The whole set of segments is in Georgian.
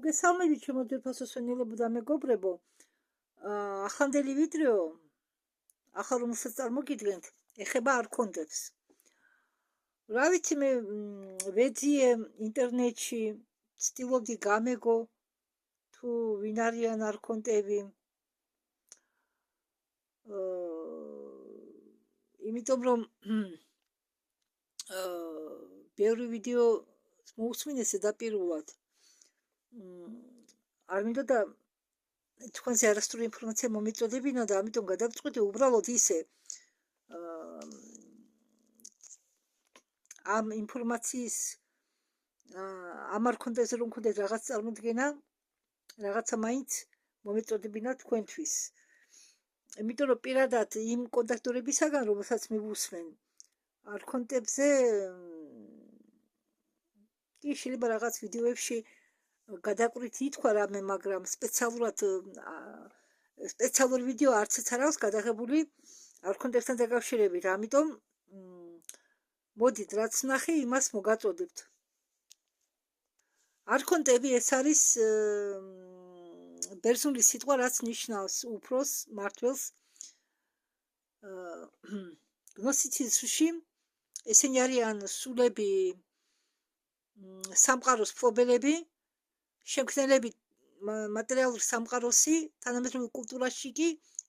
მოგესალმებით ჩემო ძვირფასოსვენელებო და მეგობრებო. ახლანდელი ვიდეო, ახალ რომელსაც წარმოგიდგენთ, ეხება არქონტებს. რა ვიცი, მე ვეძიე ინტერნეტში, ცდილობდი გამეგო თუ ვინ არიან არქონტები. იმიტომ რომ ბევრი ვიდეო მოусმინეს ზედაპირულად. არ მინდოდა თქვენზე არასწორი ინფორმაცია მომიწოდებინა და ამიტომ გადავწყვიტე უბრალოდ ისე ამ ინფორმაციის ამ არქონტებზე რომ გქონდეთ რაღაც წარმოდგენა, რაღაცა მაინც მომეწოდებინა თქვენთვის. იმიტომ რომ პირადად იმ კონტაქტორებისაგან, რომელსაც მივუსმენ არქონტებზე, კი შეიძლება რაღაც ვიდეოებში გადაკვირით ითქვა რამე, მაგრამ სპეციალური ვიდეო არცაც არ აქვს გადაღებული არქონტებთან დაკავშირებით. ამიტომ მოდით, რაც ვნახე, იმას მოგაწოდებთ. არქონტები ეს არის ბერძნული სიტყვა, რაც ნიშნავს უფროს, მმართველს. გნოსიციზმში ესენი არიან სულები, სამყაროს მფლობელები, შემქმნელები მატერიალური სამყაროსი, თანამედროვე კულტურაში კი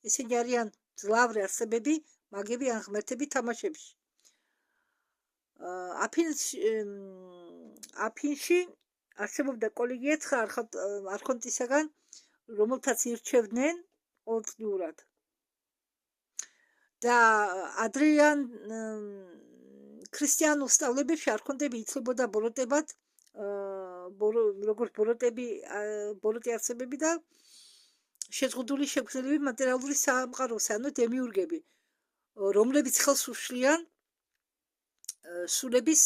ესენი არიან ძლავრი არსებები, მაგები ან ღმერთები თამაშებში. აფინში არსებობდა კოლეგია 9 არქონტისაგან, რომელთაც ირჩევდნენ ყოველწლიურად. და ადრეიან ქრისტიანულ სწავლებებში არქონტები იცვლებოდა ბოროტებად, როგორც ბოროტი არსებები და შეზღუდული შემქმნელები მატერიალური სამყაროსი, ანუ დემიურგები, რომლებიც ხელს უშლიან სულების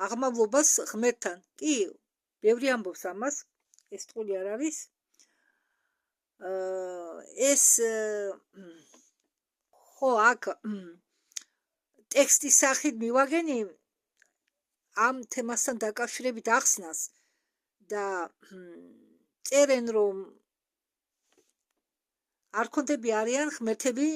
აღმავლობას ღმერთთან. კი, ბევრი ამბობს ამას, ეს ტყული არ არის. ეს ხო აქ ტექსტის სახით მივაგენი ამ თემასთან დაკავშირებით ახსნას და წერენ, რომ არქონტები არიან ღმერთები,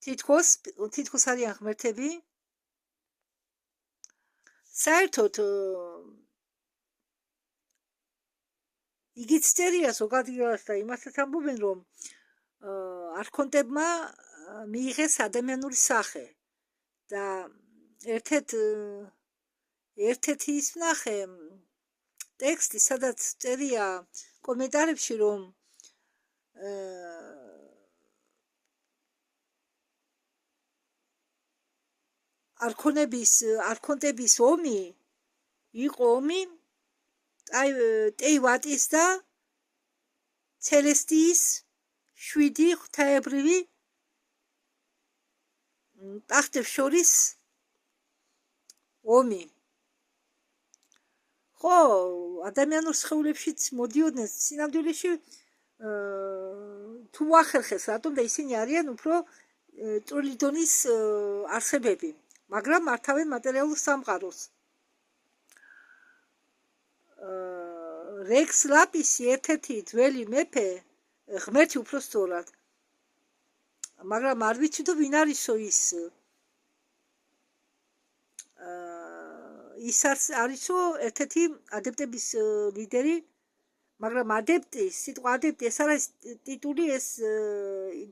თითქოს არიან ღმერთები. საერთოდ იგიც წერია ზოგადად და იმასაც ამბობენ, რომ არქონტებმა მიიღეს ადამიანური სახე და ერთ-ერთი ის ვნახე ტექსტი, სადაც წერია კომენტარებში, რომ არქონტების ომი იყო ომი ტეივატის და ცელესტიის 7 ღვთაებრივი ტახტებს შორის ომი. ხო, ადამიანურ სხეულებშიც მოდიოდნენ სინამდვილეში თუ ახერხეს რატომ და ისინი არიან უფრო წვრილი დონის არსებები, მაგრამ მართავენ მატერიალურ სამყაროს. რექს ლაპისი ერთ-ერთი ძველი მეფე, ღმერთი უფრო სწორად, მაგრამ არ ვიცი თუ ვინ არისო ის არისო ერთ-ერთი ადეპტების ლიდერი, მაგრამ სიტყვა ადეპტი ეს არის ტიტული, ეს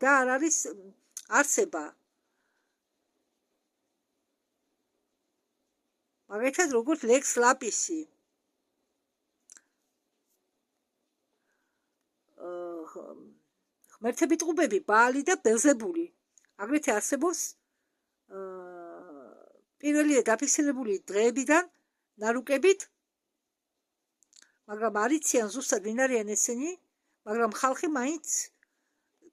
და არ არის არსება. მაგალითად, როგორც ლექს ლაპისი. ღმერთები ტყუპები, ბაალი და ბელზებული. აგრეთვე არსებობს პირველი დაფიქსირებული დღეებიდან ნარუკებით, მაგრამ არ იციან ზუსტად ვინ არიან ესენი, მაგრამ ხალხი მაინც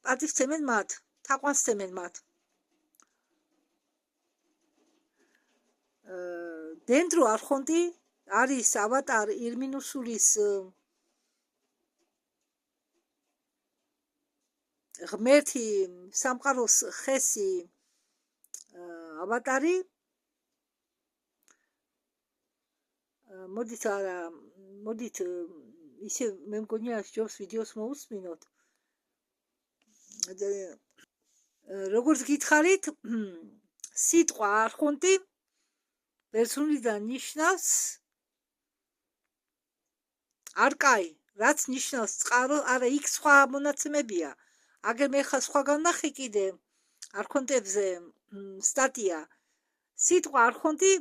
პატივს სცემენ მათ, თაყვანს სცემენ მათ. დენდრო არქონტი არის ავატარ ირმინუსულის ღმერთი სამყაროს ხესი ავატარი. მოდით არა, მოდით ისე მე მგონია ჯობს ვიდეოს მოусმინოთ. როგორც გითხარით, სიტყვა არხონტი ბერძნულიდან ნიშნავს არკაი, რაც ნიშნავს წყარო, არა იქ სხვა მონაცემებია. აგერ მე ხა სხვაგან ნახე კიდე არქონტებზე სტატია. სიტყვა არხონტი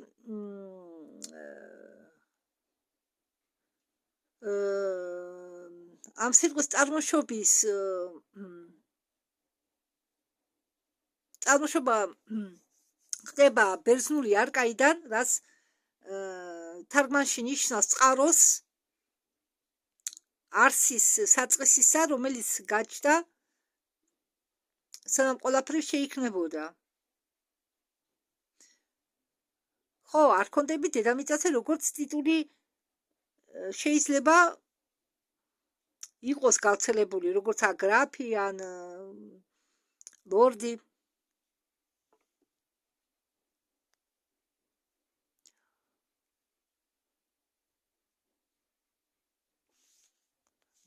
ამ სიტყვის წარმოშობა ხდება ბერძნული არკაიდან, რაც თარგმანში ნიშნავს წყაროს, არსის საწყისისა, რომელიც გაჩნდა, სანამ ყველაფერი შეიქმნებოდა. ხო, არქონტები დედამიწაზე როგორც ტიტული შეიძლება იყოს გავრცელებული, როგორც გრაფი ან ლორდი.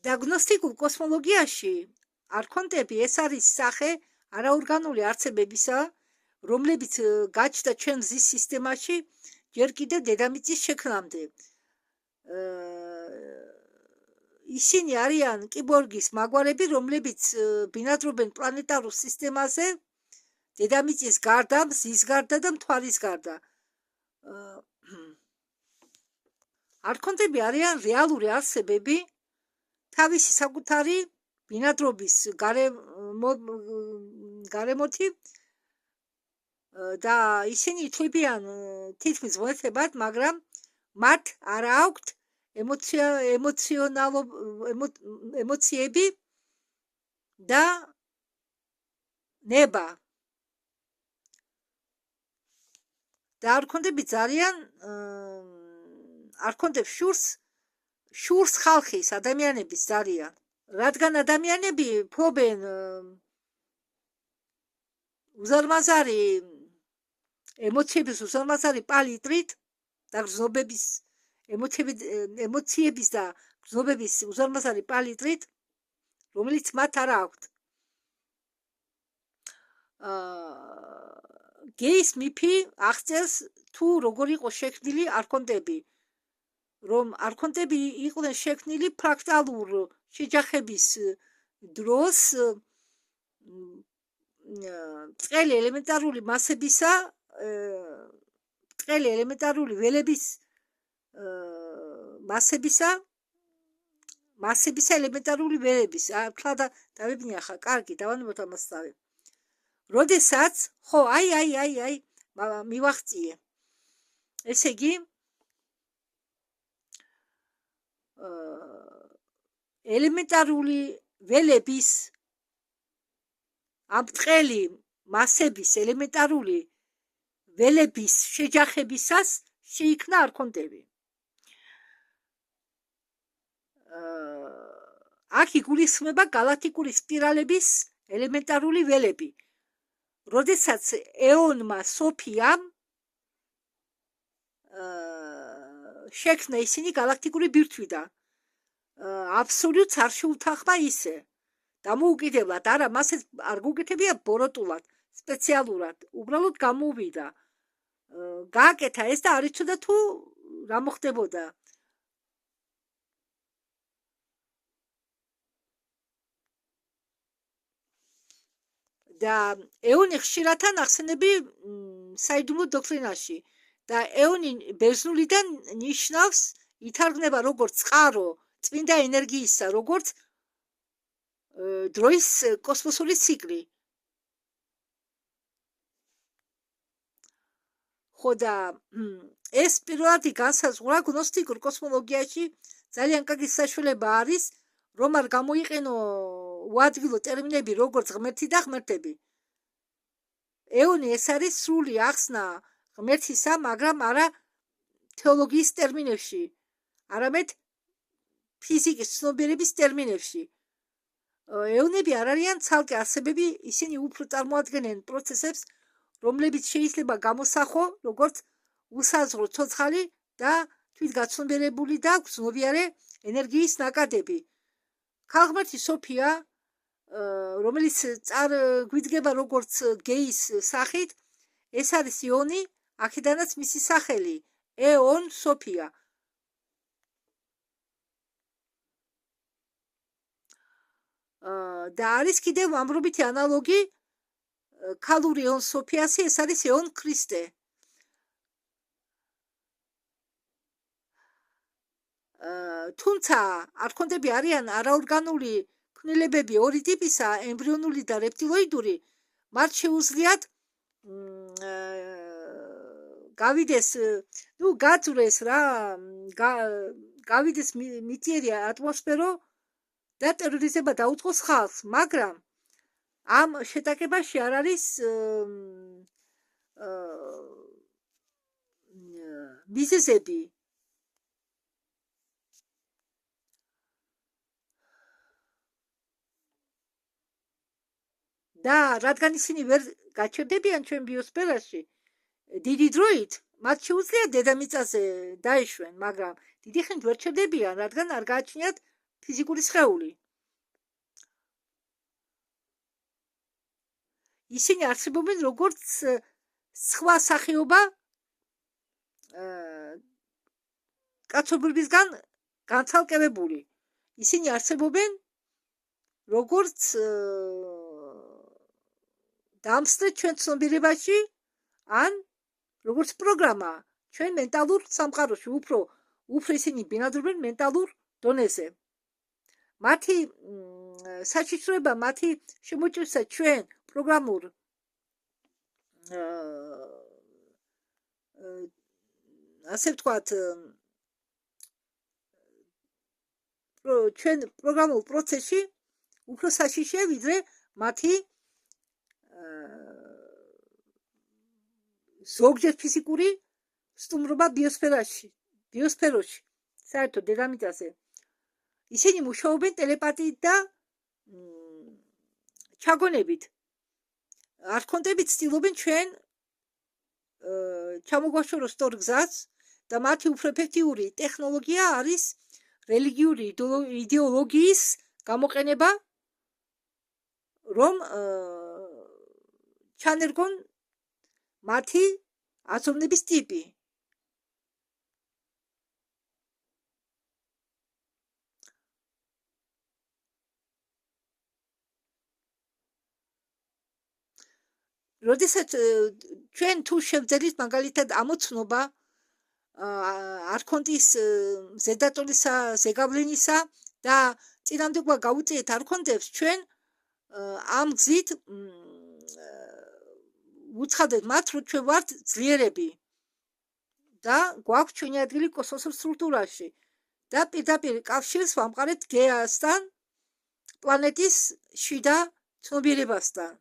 დიაგნოსტიკულ კოსმოლოგიაში არქონტები ეს არის სახე არაორგანული არსებებისა, რომლებიც გაჩნდა ჩვენ მზის სისტემაში ჯერ კიდევ დედამიწის შექმნამდე. ისინი არიან კიბორგის მაგვარები, რომლებიც ბინადრობენ პლანეტარულ სისტემაზე, დედამიწის გარდა, მზის გარდა და მთვარის გარდა. არქონტები არიან რეალური არსებები, თავისი საკუთარი ბინადრობის გარემოთი და ისინი ითვლებიან თითქმის მონათებად, მაგრამ მათ არ აქვთ ემოციები და ნება. და არქონტები ძალიან არქონტებს შურს ხალხის ადამიანების ძალიან, რადგან ადამიანები ფობენ უზარმაზარი ემოციების უზარმაზარი პალიტრით და გრძნობების ემოციების და გრძნობების უზარმაზარი პალიტრით, რომელიც მათ არ აქვთ. გეის მიფი აღწერს თუ როგორ იყო შექმნილი არქონტები, რომ არქონტები იყვნენ შექმნილი ფრაქტალურ შეჯახების დროს ბრტყელი ელემენტარული მასებისა, ბრტყელი ელემენტარული ველების მასებისა ელემენტარული ველების. ახლა დავებინე ახლა, კარგი, დავანებოთ ამასწავე. როდესაც, ხო, აი, მივახციე. ესე იგი, ელემენტარული ველების ამ ბრტყელი მასების ელემენტარული ველების შეჯახებისას შეიქმნა არქონტები. აქ იგულისხმება galaktikuri სპირალების ელემენტარული ველები. როდესაც ეონმა სოფიამ შექმნა ისინი galaktikuri ბირთვიდან, აბსოლუტს არ შეუთანხმა ისე. დამოუკიდებლად, არა, მას არ გუკეთებია ბოროტულად, სპეციალურად, უბრალოდ გამოვიდა. გააკეთა ეს და არ იცოდა თუ რა მოხდებოდა. და ეონი ხშირად ახსენები საიდუმლო დოქტრინაში და ეონი ბერძნულიდან ნიშნავს, ითარგმნება როგორც წყარო წმინდა ენერგიისა, როგორც დროის კოსმოსური ციკლი. ხო და ეს პირველადი განსაზღვრა გნოსტიკურ კოსმოლოგიაში ძალიან კარგი საშუალება არის, რომ არ გამოიყენო უადგილო ტერმინები როგორც ღმერთი და ღმერთები. ეონი ეს არის სრული ახსნა ღმერთისა, მაგრამ არა თეოლოგიის ტერმინებში, არამედ ფიზიკის ცნობიერების ტერმინებში. ეონები არ არიან ცალკე არსებები, ისინი უფრო წარმოადგენენ პროცესებს, რომლებიც შეიძლება გამოსახო როგორც უსაზღვრო ცოცხალი და თვითგაცნობიერებული და გრძნობიარე ენერგიის ნაკადები. ქალღმერთი სოფია, რომელიც გვიდგება როგორც გეის სახით, ეს არის იონი, აქედანაც მისი სახელი ეონ სოფია. და არის კიდევ ამბრობითი ანალოგი ქალური ეონ სოფიასი, ეს არის ეონ ქრისტე. თუმცა არქონტები არიან არაორგანული ქმნილებები ორი ტიპისა, ემბრიონული და რეპტილოიდური, მათ შეუძლიათ გავიდეს, გაძვრეს რა, გავიდეს მიწიერი ატმოსფერო და ტერორიზება დაუწყოს ხალხს, მაგრამ ამ შეტაკებაში არ არის მიზეზები. და რადგან ისინი ვერ გაჩერდებიან ჩვენ ბიოსფეროში დიდი დროით, მათ შეუძლიათ დედამიწაზე დაეშვენ, მაგრამ დიდი ხნით ვერ ჩერდებიან, რადგან არ გააჩნიათ ფიზიკური სხეული. ისინი არსებობენ როგორც სხვა სახეობა კაცობრიობისგან განცალკევებული. ისინი არსებობენ როგორც დამსწრე ჩვენ ცნობიერებაში, ან როგორც პროგრამა ჩვენ მენტალურ სამყაროში, უფრო ისინი ბინადრობენ მენტალურ დონეზე. მათი საჩივრება, მათი შემოჭრისა ჩვენ პროგრამულ ასე ვთქვათ, ჩვენ პროგრამულ პროცესში უფრო საშიშია, ვიდრე მათი ზოგჯერ ფიზიკური სტუმრობა ბიოსფეროში, საერთოდ დედამიწაზე. ისინი მუშაობენ ტელეპათიით და ჩაგონებით. არქონტები ცდილობენ ჩვენ ჩამოგვაშოროს სწორ გზას და მათი უფრო ეფექტიური ტექნოლოგია არის რელიგიური იდეოლოგიის გამოყენება, რომ ჩანერგონ მათი აზროვნების ტიპი. როდესაც ჩვენ თუ შევძელით მაგალითად ამოცნობა არქონტის ზედატოლისა, ზეგავლენისა და წინამდებობა გაუწიეთ არქონტებს, ჩვენ ამ გზით უცხადეთ მათ, რომ ჩვენ ვართ ძლიერები და გვაქვს ჩვენი ადგილი კოსმოსურ სტრუქტურაში და პირდაპირ კავშირს ვამყარებთ გეასთან, პლანეტის შიდა ცნობიერებასთან.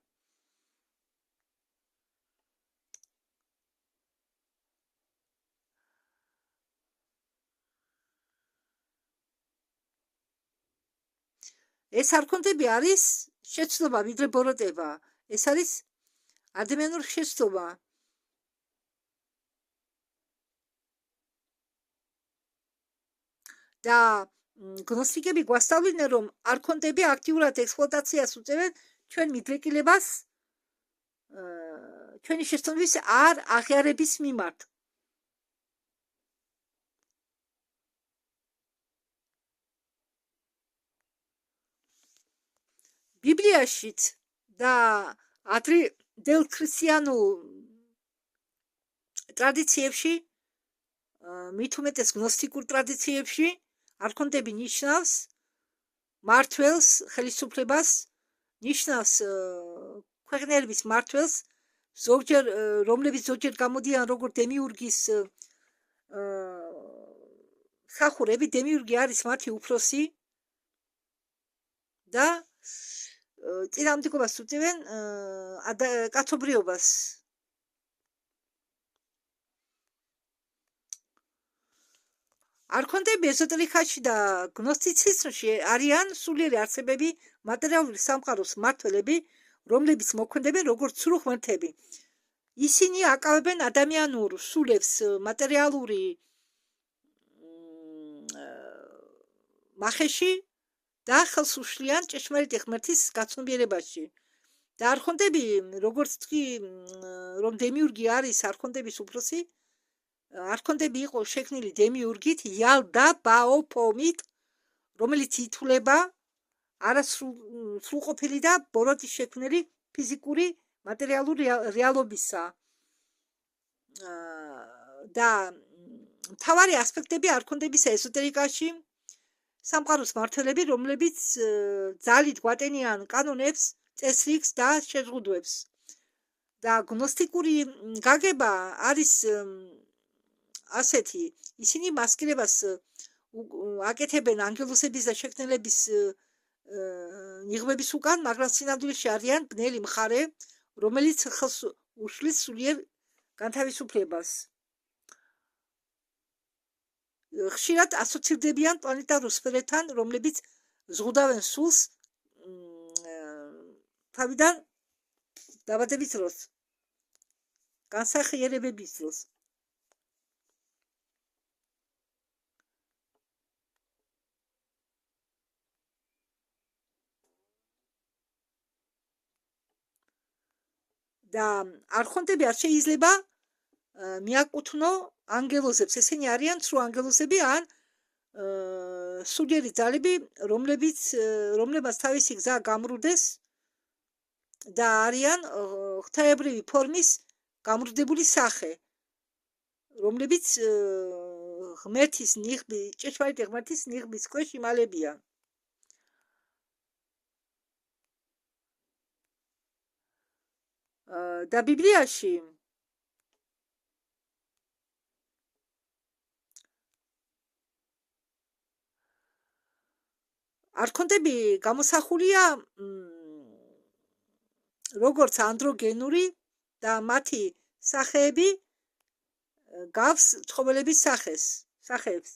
ეს არქონტები არის შეცდომა, ვიდრე ბოროტება. ეს არის ადამიანური შეცდომა. და გნოსტიკები გვასწავლიდნენ, რომ არქონტები აქტიურად ექსპლუატაციას უწევენ ჩვენ მიდრეკილებას ჩვენი შეცდომების არ აღიარების მიმართ. ბიბლიაშიც და ადრინდელ ქრისტიანულ ტრადიციებში, მით უმეტეს გნოსტიკურ ტრადიციებში, არქონტები ნიშნავს მმართველს, ხელისუფლებას, ნიშნავს ქვეყნიერების მმართველს, რომლებიც ზოგჯერ გამოდიან როგორც დემიურგის სახურები. დემიურგი არის მათი უფროსი და წინამდებობას უწევენ კაცობრიობას. არქონტები ეზოტერიკაში და გნოსტიციზმში არიან სულიერი არსებები, მატერიალური სამყაროს მმართველები, რომლებიც მოქმედებენ როგორც სრულ ღმერთები. ისინი აკავებენ ადამიანურ სულებს მატერიალური მახეში და ხელს უშლიან ჭეშმარიტი ღმერთის გაცნობიერებაში. და არხონტები, როგორც თქვი, რომ დემიურგი არის არხონტების უფროსი, არქონტები იყო შექმნილი დემიურგით იალდა ბაოფომით, რომელიც ითვლება არასრულყოფილი და ბოროტის შექმნელი ფიზიკური მატერიალური რეალობისა. და მთავარი ასპექტები არქონტების ეზოტერიკაში სამყაროს მართველები, რომლებიც ძალით გვატენიან კანონებს, წესრიგს და შეზღუდვებს. და გნოსტიკური გაგება არის ასეთი, ისინი მასკირებას აკეთებენ ანგელოსების და შექმნელების ნიღბების უკან, მაგრამ სინამდვილეში არიან ბნელი მხარე, რომელიც ხელს უშლის სულიერ განთავისუფლებას. ხშირად ასოცირდებიან პლანეტარულ სფეროებთან, რომლებიც ზღუდავენ სულს თავიდან დაბადების დროს, განსახიერებების დროს. და არხონტები არ შეიძლება მიაკუთვნო ანგელოზებს, ესენი არიან ცრუ ანგელოზები ან სულიერი ძალები, რომლებმაც თავისი გზა გამრუდეს და არიან ღვთაებრივი ფორმის გამრუდებული სახე, რომლებიც ღმერთის ნიღბი, ჭეშმარიტი ღმერთის ნიღბის ქვეშ იმალებიან. და ბიბლიაში არქონტები გამოსახულია როგორც ანდროგენური და მათი სახეები გავს ცხოველების სახეებს.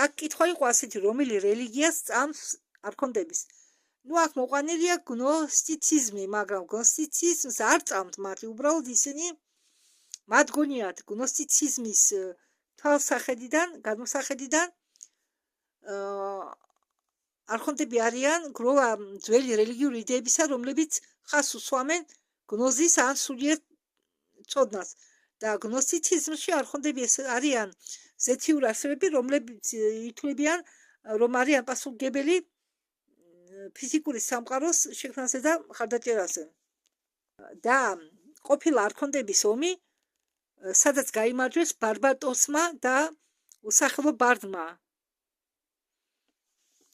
აქ კითხვა იყო ასეთი, რომელი რელიგიას წამს არქონტების. ნუ აქ მოყვანილია გნოსტიციზმი, მაგრამ გნოსტიციზმს არ წამთ მათი, უბრალოდ ისინი მათ გონიათ გნოსტიციზმის გადმოსახედიდან არქონტები არიან გროვა ძველი რელიგიური იდეებისა, რომლებიც ხაზს უსვამენ გნოზის ან სულიერ ცოდნას. და გნოსტიციზმში არქონტები არიან ზეთიურ არსებები, რომლებიც ითვლებიან, რომ არიან პასუხისმგებელი ფიზიკური სამყაროს შექმნაზე და მხარდაჭერაზე. და ყოფილა არქონტების ომი, სადაც გაიმარჯვეს ბარბატოსმა და უსახელო ბარდმა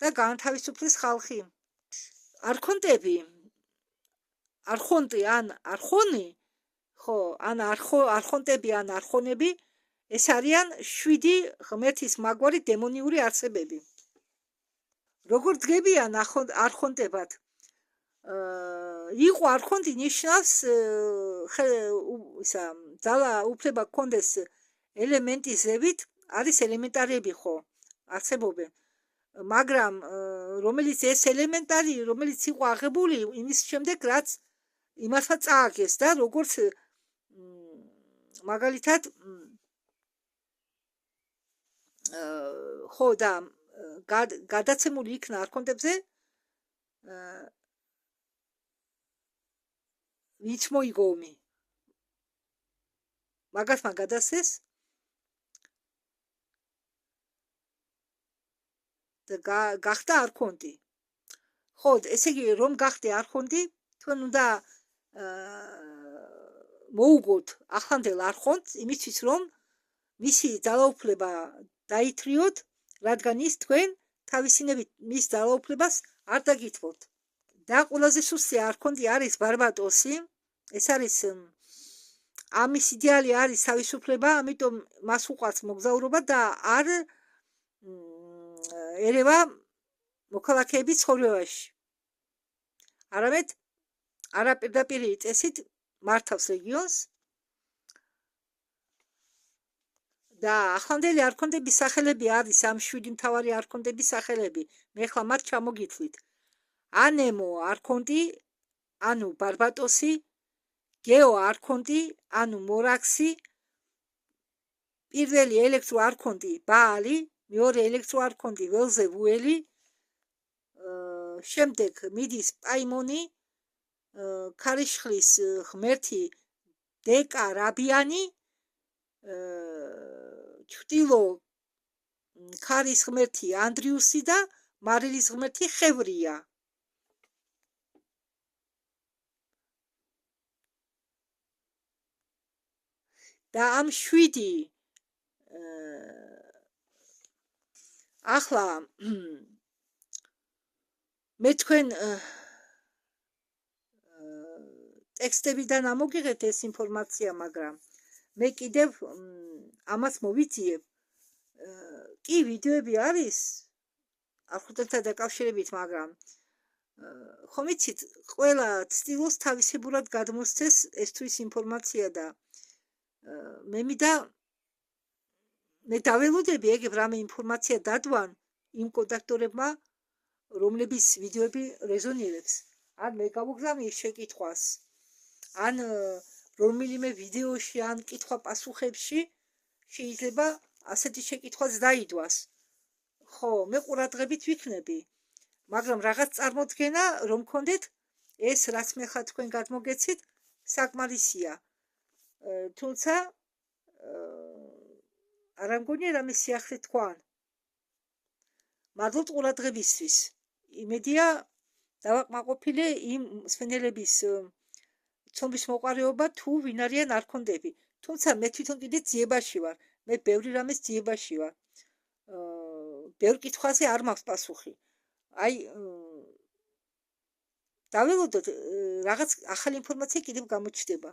და გაანთავისუფლეს ხალხი. არქონტები, არხონტი ან არხონი, ან არხონტები ან არხონები, ეს არიან 7 ღმერთის მაგვარი დემონიური არსებები. როგორც დგებიან არხონტებად, იყო არხონტი ნიშნავს ძალა უფლება გქონდეს ელემენტის ზევით, არის ელემენტარები ხო არსებობენ, მაგრამ რომელიც ეს ელემენტარი, რომელიც იყო აღებული იმის შემდეგ, რაც იმასა წააგეს და როგორც მაგალითად ხო და გადაცემული იქნა არქონტებზე ვინც მოიგო ომი, მაგათმა გადასცეს და გახდა არქონტი. ხო, ესე იგი რომ გახდე არქონტი, თქვენ უნდა მოუგოთ ახლანდელ არხონტს, იმისთვის რომ მისი ძალაუფლება დაითრიოთ, რადგან ის თქვენ თავისინებით მის ძალაუფლებას არ დაგითმოთ. და ყველაზე სუსტი არქონტი არის ბარბატოსი, ეს არის ამის იდეალი არის თავისუფლება, ამიტომ მას უყვარს მოგზაურობა და არ ერევა მოქალაქეების ცხოვრებაში. არამედ არაპირდაპირი წესით მართავს რეგიონს და ახლანდელი არქონტების სახელები არის ამ 7 მთავარი არქონტების სახელები. მე ახლა მათ ჩამოგითვლით. ანემო არქონტი, ანუ ბარბატოსი, გეო არქონტი, ანუ მორაქსი, პირველი ელექტრო არქონტი ბაალი, მეორე ელექტრო არქონტი ველზევუელი, შემდეგ მიდის პაიმონი, ქარიშხლის ღმერთი დეკა რაბიანი, ჩრდილო ქარის ღმერთი ანდრიუსი და მარილის ღმერთი ხევრია. და ამ 7 ახლა მე თქვენ ტექსტებიდან ამოგიღეთ ეს ინფორმაცია, მაგრამ მე კიდევ ამას მოვიძიებ. კი, ვიდეოები არის არქონტებთან დაკავშირებით, მაგრამ ხომ იცით, ყველა ცდილობს თავისებურად გადმოსცეს ეს თუ ის ინფორმაცია და მე დაველოდები ეგ რამე ინფორმაცია დადვან იმ კონტაქტორებმა, რომლების ვიდეოები რეზონირებს. ან მე გავუგზავნე შეკითხვას, ან რომელიმე ვიდეოში, ან კითხვა-პასუხებში შეიძლება ასეთი შეკითხვაც დაიდვას. ხო, მე ყურადღებით ვიქნები, მაგრამ რაღაც წარმოდგენა რომ გქონდეთ, ეს რაც მე ხა თქვენ გადმოგეცით, საკმარისია. თუმცა არ მგონია რამე სიახლე თქვან. მადლობთ ყურადღებისთვის. იმედია დავაკმაყოფილე იმ მსმენელების ცნობის მოყარეობა თუ ვინ არიან არქონტები. თუმცა მე თვითონ კიდე ძიებაში ვარ. მე ბევრი რამეს ძიებაში ვარ. ბევრ კითხვაზე არ მაქვს პასუხი. აი დაველოდოთ რაღაც ახალი ინფორმაცია კიდევ გამოჩნდება.